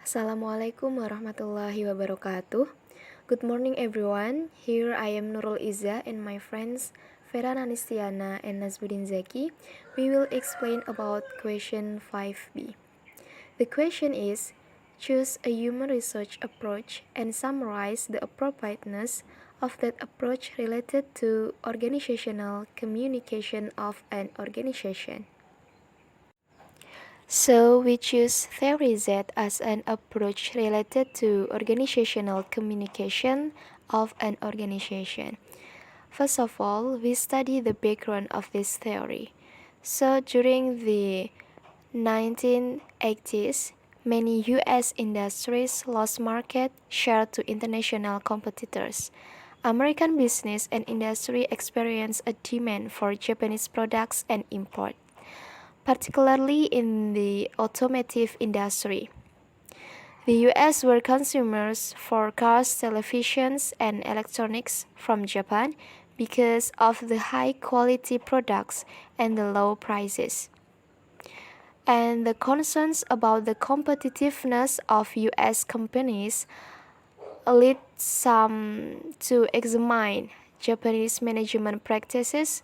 Assalamualaikum warahmatullahi wabarakatuh. Good morning everyone. Here I am Nurul Izzah and my friends FERA, TIANA and NAZBUDIN ZAKI. We will explain about question 5b. The question is, choose a human research approach and summarize the appropriateness of that approach related to organizational communication of an organization. So we choose theory Z as an approach related to organizational communication of an organization. First of all, we study the background of this theory. So during the 1980s, many US industries lost market share to international competitors. American business and industry experienced a demand for Japanese products and import, particularly in the automotive industry. The US were consumers for cars, televisions, and electronics from Japan because of the high quality products and the low prices. And the concerns about the competitiveness of US companies led some to examine Japanese management practices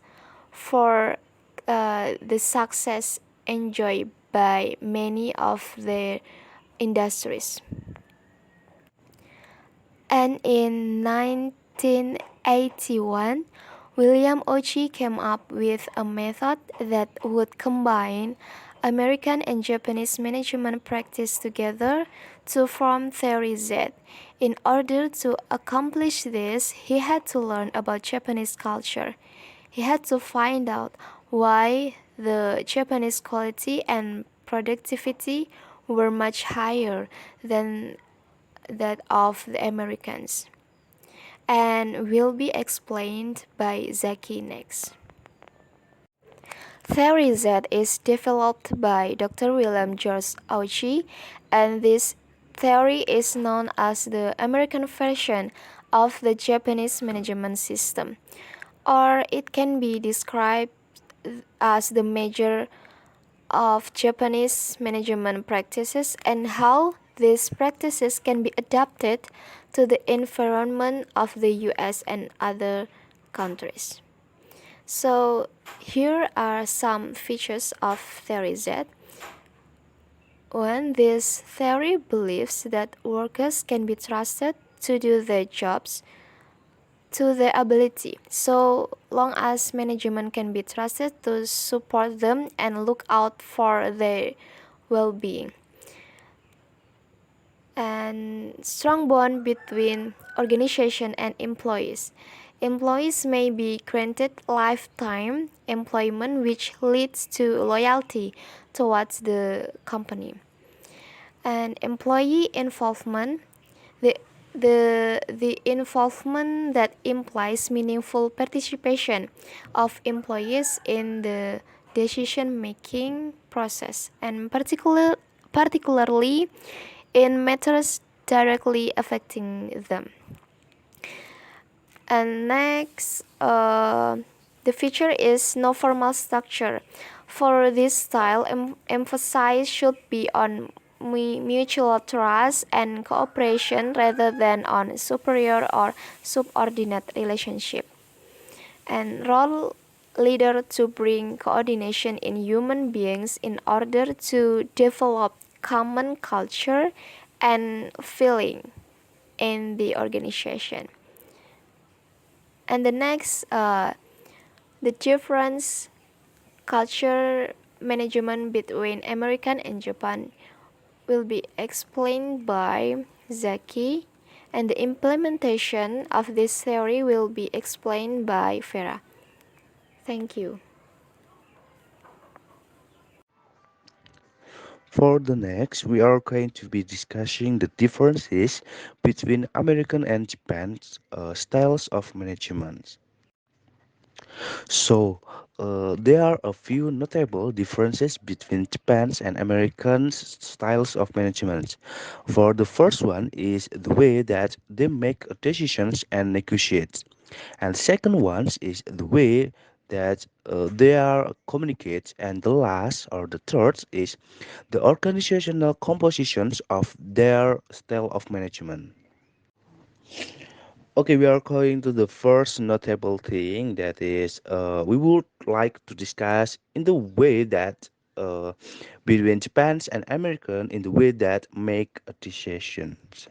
for the success enjoyed by many of their industries. And in 1981, William Ochi came up with a method that would combine American and Japanese management practice together to form Theory Z. In order to accomplish this, he had to learn about Japanese culture. He had to find out why the Japanese quality and productivity were much higher than that of the Americans, and will be explained by ZAKI next. Theory Z is developed by Dr. William George Auchi, and this theory is known as the American version of the Japanese management system, or it can be described as the measure of Japanese management practices and how these practices can be adapted to the environment of the US and other countries. So here are some features of Theory Z. One, this theory believes that workers can be trusted to do their jobs to their ability, so long as management can be trusted to support them and look out for their well-being. And strong bond between organization and employees. Employees may be granted lifetime employment, which leads to loyalty towards the company. And employee involvement, the involvement that implies meaningful participation of employees in the decision-making process, and particularly in matters directly affecting them. And next, the feature is no formal structure. For this style, emphasis should be on mutual trust and cooperation rather than on superior or subordinate relationship. And role leader to bring coordination in human beings in order to develop common culture and feeling in the organization. And the next, the difference culture management between American and Japan will be explained by ZAKI, and the implementation of this theory will be explained by FERA. Thank you. For the next, we are going to be discussing the differences between American and Japan's styles of management. So, there are a few notable differences between Japan's and American's styles of management. For the first one is the way that they make decisions and negotiate. And second one is the way that they are communicate, and the last or the third is the organizational compositions of their style of management. Okay, we are going to the first notable thing that is we would like to discuss in the way that between Japan's and American in the way that make decisions.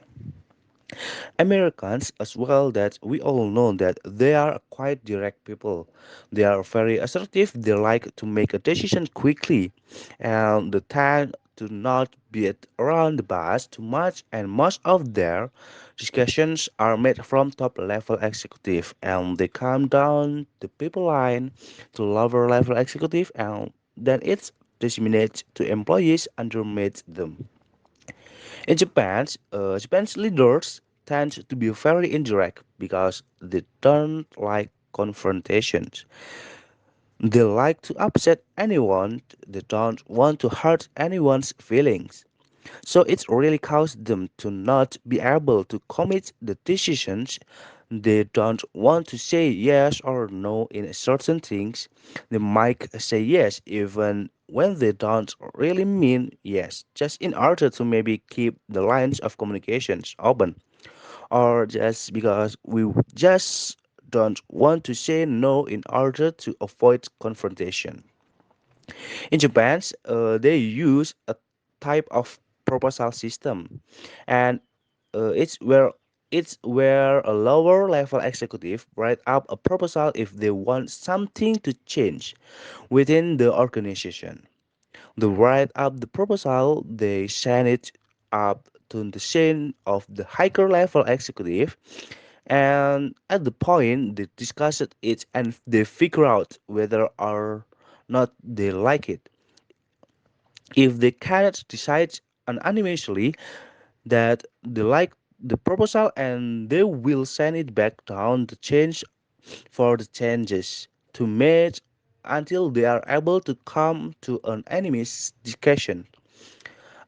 Americans as well that we all know that they are quite direct people. They are very assertive. They like to make a decision quickly, and the time to not beat around the bush too much. And most of their discussions are made from top level executive, and they come down the people line to lower level executive, and then it's disseminated to employees underneath them. In Japan, Japan's leaders tend to be very indirect because they don't like confrontations. They like to upset anyone, they don't want to hurt anyone's feelings. So it really causes them to not be able to commit the decisions. They don't want to say yes or no in certain things. They might say yes even when they don't really mean yes, just in order to maybe keep the lines of communications open, or just because we just don't want to say no in order to avoid confrontation. In Japan, they use a type of proposal system, and it's where a lower level executive write up a proposal if they want something to change within the organization. They write up the proposal, they send it up to the chain of the higher level executive, and at the point they discuss it and they figure out whether or not they like it. If they cannot decide unanimously that they like the proposal, and they will send it back down the change for the changes to make until they are able to come to an enemy's discussion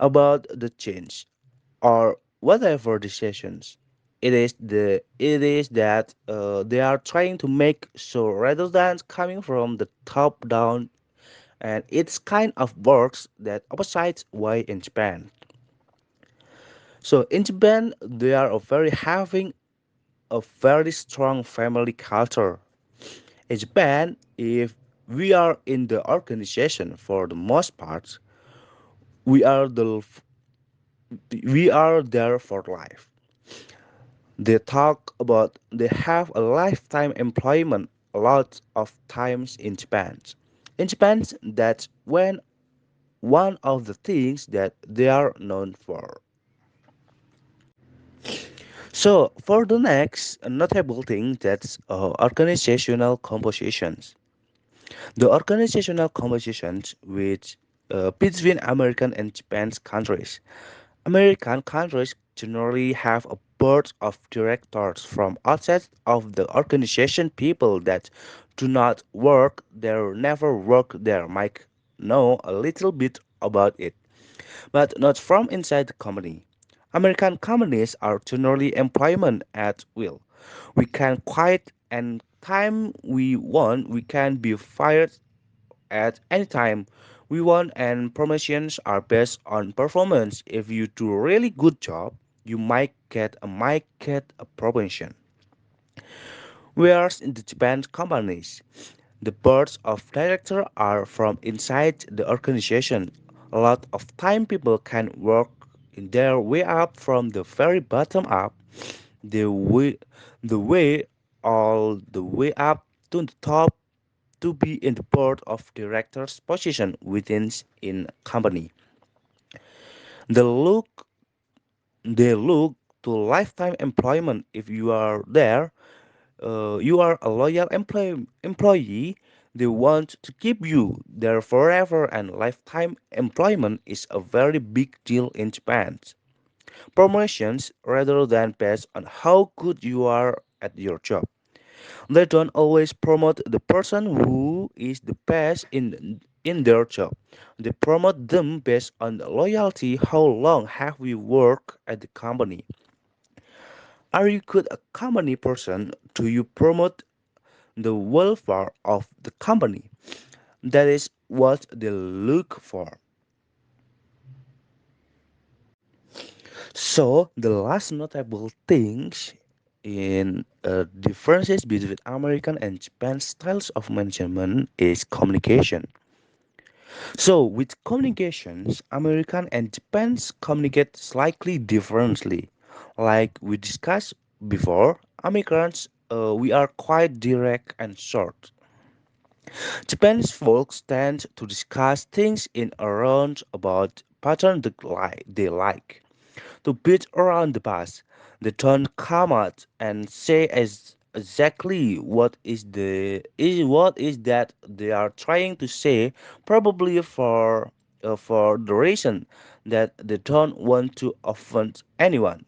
about the change or whatever decisions it is that they are trying to make, so rather than coming from the top down, and it's kind of works that opposite way in Japan. So in Japan, they are a very having a very strong family culture. In Japan, if we are in the organization for the most part, we are the we are there for life. They talk about they have a lifetime employment a lot of times in Japan. In Japan, that's when one of the things that they are known for. So for the next notable thing, that's organizational compositions. The organizational compositions which between American and Japan's countries. American countries generally have a board of directors from outside of the organization. People that do not work there, never work there, might know a little bit about it, but not from inside the company. American companies are generally employment at will. We can quit and time we want. We can be fired at any time we want, and promotions are based on performance. If you do a really good job, you might get a promotion. Whereas in the Japan companies, the boards of directors are from inside the organization. A lot of time people can work in their way up from the very bottom up, the way the way all the way up to the top to be in the board of directors position within in company. They look they look to lifetime employment. If you are there, you are a loyal employee. They want to keep you there forever, and lifetime employment is a very big deal in Japan. Promotions rather than based on how good you are at your job. They don't always promote the person who is the best in their job. They promote them based on loyalty. How long have we worked at the company? Are you good a company person? Do you promote the welfare of the company. That is what they look for. So the last notable things in differences between American and Japan styles of management is communication. So with communications, American and Japan's communicate slightly differently. Like we discussed before, Americans we are quite direct and short. Japanese folks tend to discuss things in a roundabout pattern they like. To beat around the bush, they don't come out and say exactly what is that they are trying to say, probably for the reason that they don't want to offend anyone.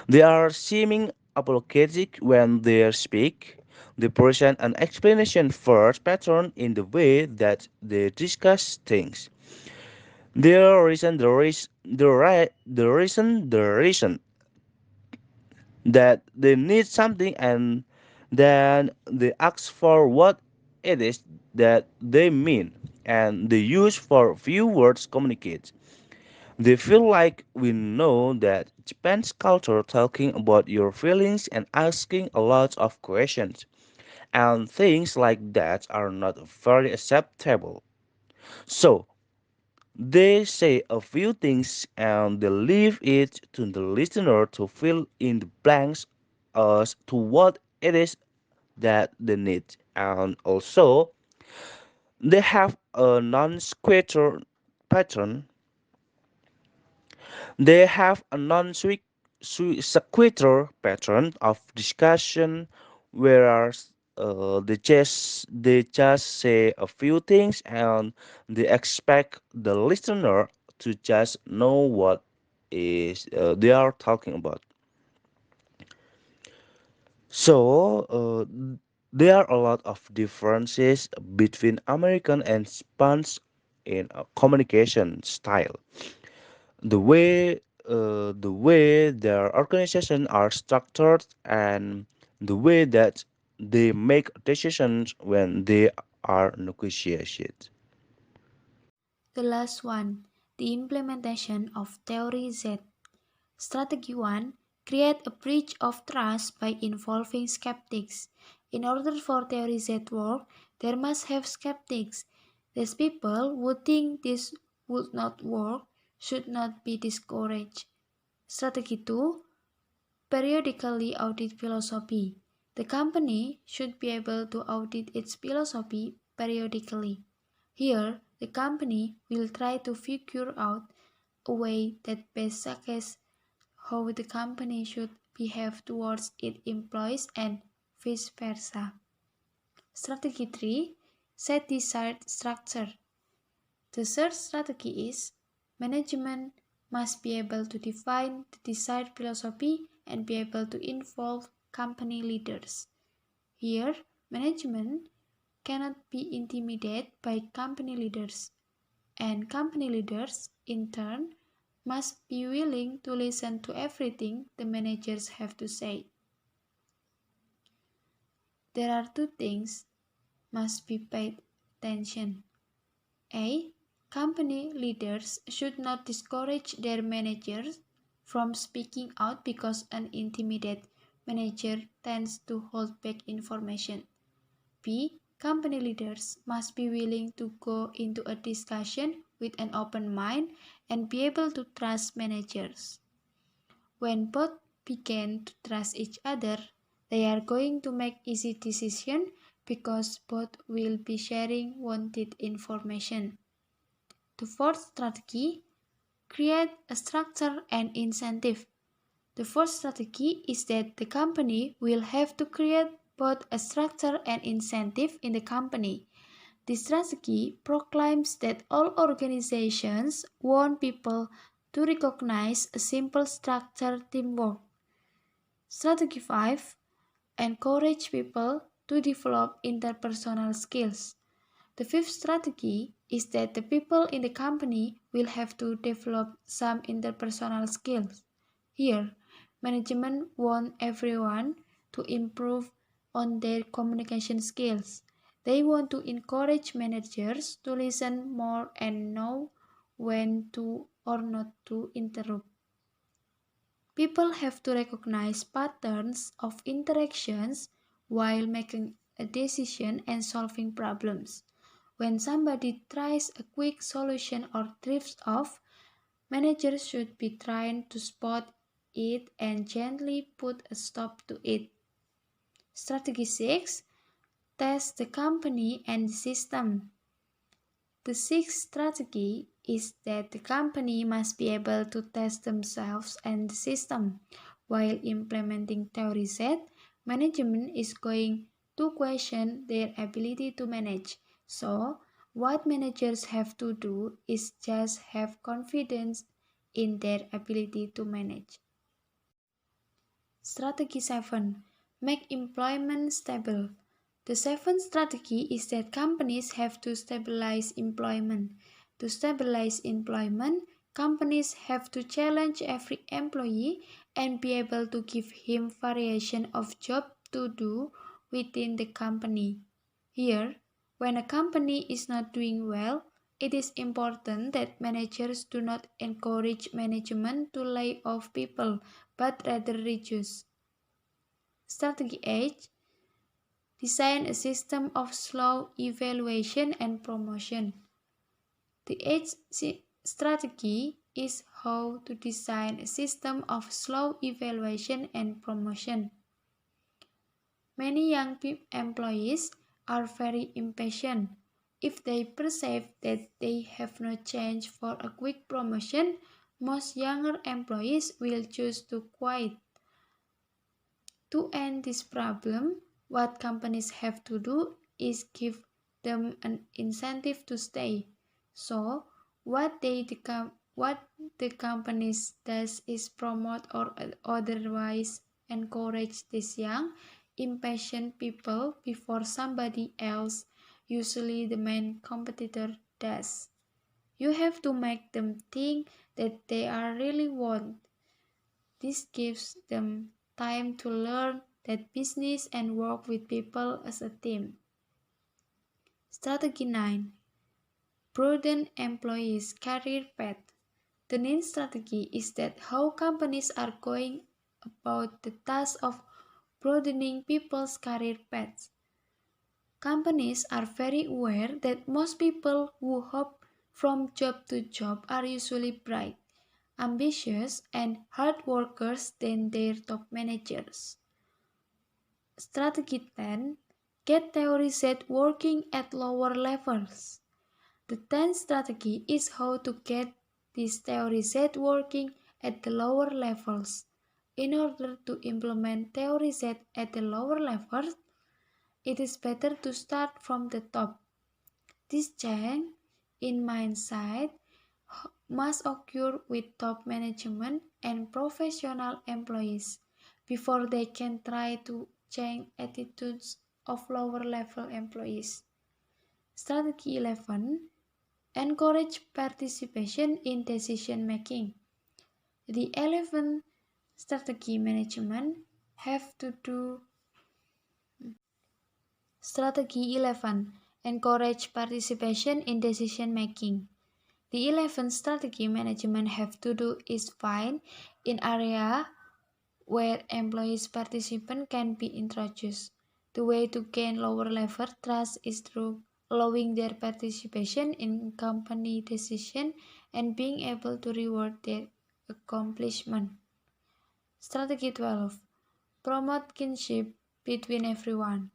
They are seeming apologetic when they speak. They present an explanation first pattern in the way that they discuss things. Their reason, the reason that they need something, and then they ask for what it is that they mean, and they use for few words communicate. They feel like we know that Japan's culture talking about your feelings and asking a lot of questions and things like that are not very acceptable. So they say a few things and they leave it to the listener to fill in the blanks as to what it is that they need. And also, they have a non sequitur pattern. They have a non sequitur pattern of discussion, whereas they just say a few things and they expect the listener to just know what is they are talking about. So there are a lot of differences between American and Spanish in communication style. The way their organization are structured, and the way that they make decisions when they are negotiated. The last one, the implementation of Theory Z. Strategy 1, create a bridge of trust by involving skeptics. In order for Theory Z to work, there must have skeptics. These people who think this would not work should not be discouraged. Strategy 2, periodically audit philosophy. The company should be able to audit its philosophy periodically. Here, the company will try to figure out a way that best showcases how the company should behave towards its employees and vice versa. Strategy 3, set desired structure. The third strategy is management must be able to define the desired philosophy and be able to involve company leaders. Here, management cannot be intimidated by company leaders, and company leaders, in turn, must be willing to listen to everything the managers have to say. There are two things must be paid attention. A. Company leaders should not discourage their managers from speaking out because an intimidated manager tends to hold back information. B. Company leaders must be willing to go into a discussion with an open mind and be able to trust managers. When both begin to trust each other, they are going to make easy decisions because both will be sharing wanted information. The fourth strategy, create a structure and incentive. The fourth strategy is that the company will have to create both a structure and incentive in the company. This strategy proclaims that all organizations want people to recognize a simple structured teamwork. Strategy 5, encourage people to develop interpersonal skills. The fifth strategy is that the people in the company will have to develop some interpersonal skills. Here, management wants everyone to improve on their communication skills. They want to encourage managers to listen more and know when to or not to interrupt. People have to recognize patterns of interactions while making a decision and solving problems. When somebody tries a quick solution or drifts off, managers should be trained to spot it and gently put a stop to it. Strategy 6: Test the company and the system. The sixth strategy is that the company must be able to test themselves and the system. While implementing theory set, management is going to question their ability to manage. So, what managers have to do is just have confidence in their ability to manage. Strategy 7: Make employment stable. The seventh strategy is that companies have to stabilize employment. To stabilize employment, companies have to challenge every employee and be able to give him variation of job to do within the company. Here, when a company is not doing well, it is important that managers do not encourage management to lay off people, but rather reduce. Strategy 8: Design a system of slow evaluation and promotion. The eighth strategy is how to design a system of slow evaluation and promotion. Many young employees are very impatient. If they perceive that they have no chance for a quick promotion, most younger employees will choose to quit. To end this problem, what companies have to do is give them an incentive to stay. So, what the companies does is promote or otherwise encourage these young, impatient people before somebody else, usually the main competitor, does. You have to make them think that they are really want. This gives them time to learn that business and work with people as a team. Strategy 9: Broaden employees' career path. The ninth strategy is that how companies are going about the task of broadening people's career paths. Companies are very aware that most people who hop from job to job are usually bright, ambitious, and hard workers than their top managers. Strategy 10: Get theory set working at lower levels. The 10th strategy is how to get this theory set working at the lower levels. In order to implement theory set at the lower levels, it is better to start from the top. This change in mindset must occur with top management and professional employees before they can try to change attitudes of lower level employees. Strategy 11: Encourage participation in decision making. The 11th strategy management have to do. Strategy 11: Encourage participation in decision making. The 11th strategy management have to do is find in area where employees participant can be introduced. The way to gain lower level trust is through allowing their participation in company decision and being able to reward their accomplishment. Strategy 12: Promote kinship between everyone.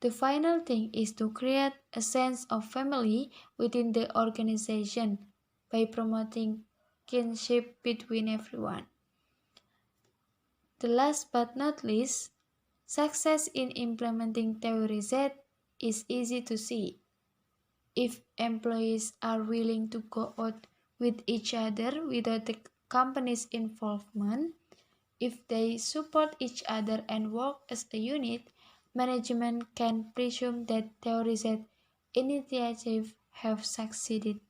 The final thing is to create a sense of family within the organization by promoting kinship between everyone. The last but not least, success in implementing theory Z is easy to see. If employees are willing to go out with each other without the company's involvement, if they support each other and work as a unit, management can presume that theory Z initiatives have succeeded.